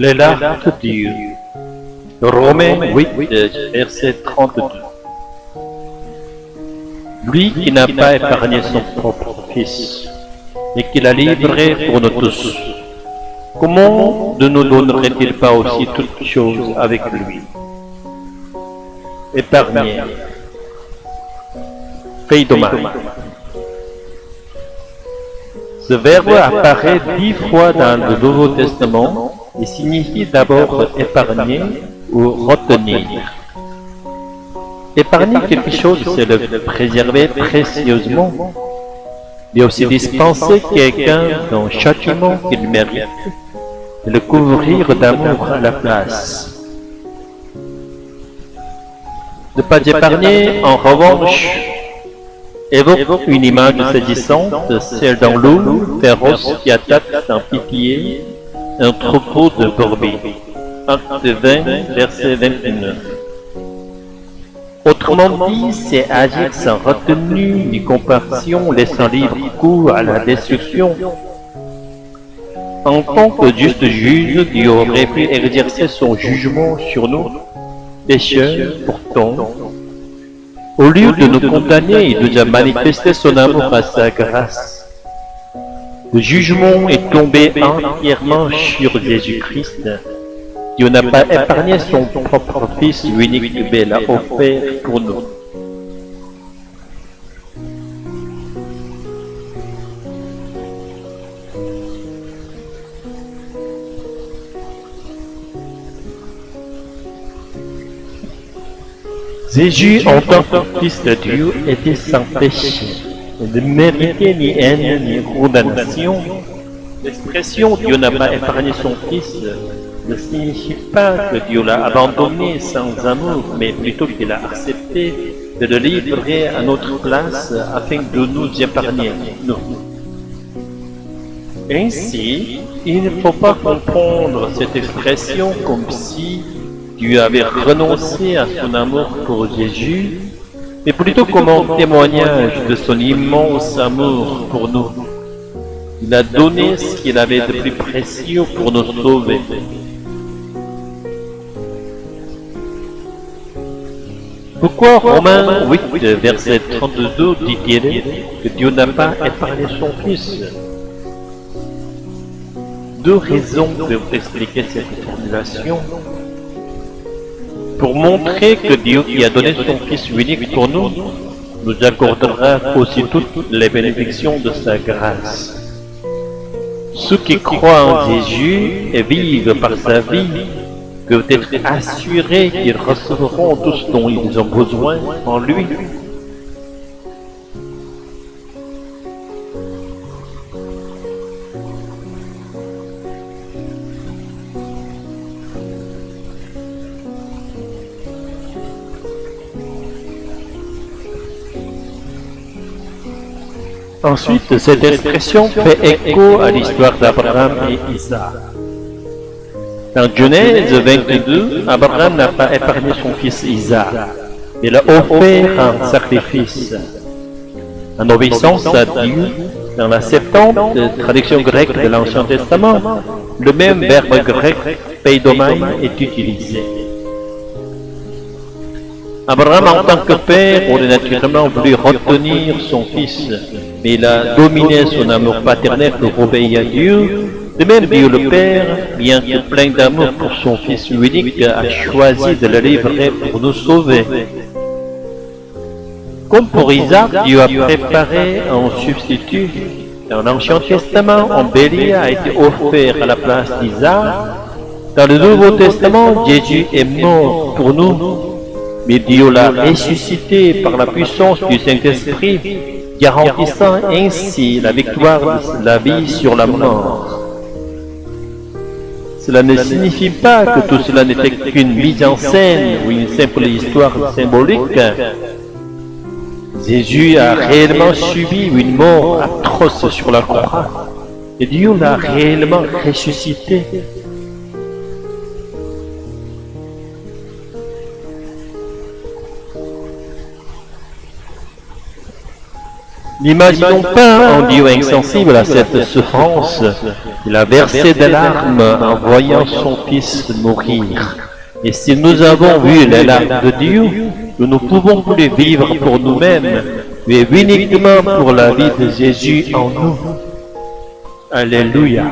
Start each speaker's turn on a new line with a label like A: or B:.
A: L'élarte de Dieu. Romains 8, verset 32. Lui qui n'a pas épargné son propre Fils, et qui l'a livré pour nous tous, comment ne nous donnerait-il pas aussi toutes choses avec lui? Épargné. Peidomai. Ce verbe apparaît 10 fois dans le Nouveau Testament et signifie d'abord épargner ou retenir. Épargner quelque chose, c'est le préserver précieusement, mais aussi dispenser quelqu'un d'un châtiment qu'il mérite et le couvrir d'amour à la place. Ne pas épargner, en revanche, évoque une image saisissante, celle d'un loup féroce qui attaque sans pitié un troupeau de brebis. Acte 20, verset 21. Autrement dit, c'est agir sans retenue ni compassion, laissant libre cours à la destruction. En tant que juste juge, Dieu aurait pu exercer son jugement sur nous, pécheurs pourtant. Au lieu de nous condamner, il nous a manifesté son amour à sa grâce. Le jugement est tombé entièrement sur Jésus-Christ. Dieu n'a pas épargné son propre Fils unique, mais l'a offert pour nous. Jésus, en tant que Fils de Dieu, était sans péché. Il ne méritait ni haine ni condamnation. L'expression Dieu n'a pas épargné son Fils ne signifie pas que Dieu l'a abandonné sans amour, mais plutôt qu'il a accepté de le livrer à notre place afin de nous épargner, nous. Ainsi, il ne faut pas comprendre cette expression comme si Dieu avait renoncé à son amour pour Jésus, mais plutôt comme un témoignage de son immense amour pour nous. Il a donné ce qu'il avait de plus précieux pour nous sauver. Pourquoi Romains 8, verset 32 dit-il que Dieu n'a pas épargné son Fils? Deux raisons pour expliquer cette formulation. Pour montrer que Dieu qui a donné son Fils unique pour nous, nous accordera aussi toutes les bénédictions de sa grâce. Ceux qui croient en Jésus et vivent par sa vie peuvent être assurés qu'ils recevront tout ce dont ils ont besoin en lui. Ensuite, cette expression fait écho à l'histoire d'Abraham et Isaac. Dans Genèse 22, Abraham n'a pas épargné son fils Isaac, mais l'a offert en sacrifice. En obéissance à Dieu, dans la Septante, traduction grecque de l'Ancien Testament, le même verbe grec, peidomai, est utilisé. Abraham, en tant que père, aurait naturellement voulu retenir son fils, mais il a dominé son amour paternel pour obéir à Dieu. De même, Dieu le Père, bien que plein d'amour pour son Fils unique, a choisi de le livrer pour nous sauver. Comme pour Isaac, Dieu a préparé un substitut. Dans l'Ancien Testament, un bélier a été offert à la place d'Isaac. Dans le Nouveau Testament, Jésus est mort pour nous, mais Dieu l'a ressuscité par la puissance du Saint-Esprit, garantissant ainsi la victoire de la vie sur la mort. Cela ne signifie pas que tout cela n'était qu'une mise en scène ou une simple histoire symbolique. Jésus a réellement subi une mort atroce sur la croix et Dieu l'a réellement ressuscité. N'imaginons pas un Dieu insensible à cette souffrance. Il a versé des larmes en voyant son Fils mourir. Et si nous avons vu les larmes de Dieu, nous ne pouvons plus vivre pour nous-mêmes, mais uniquement pour la vie de Jésus en nous. Alléluia.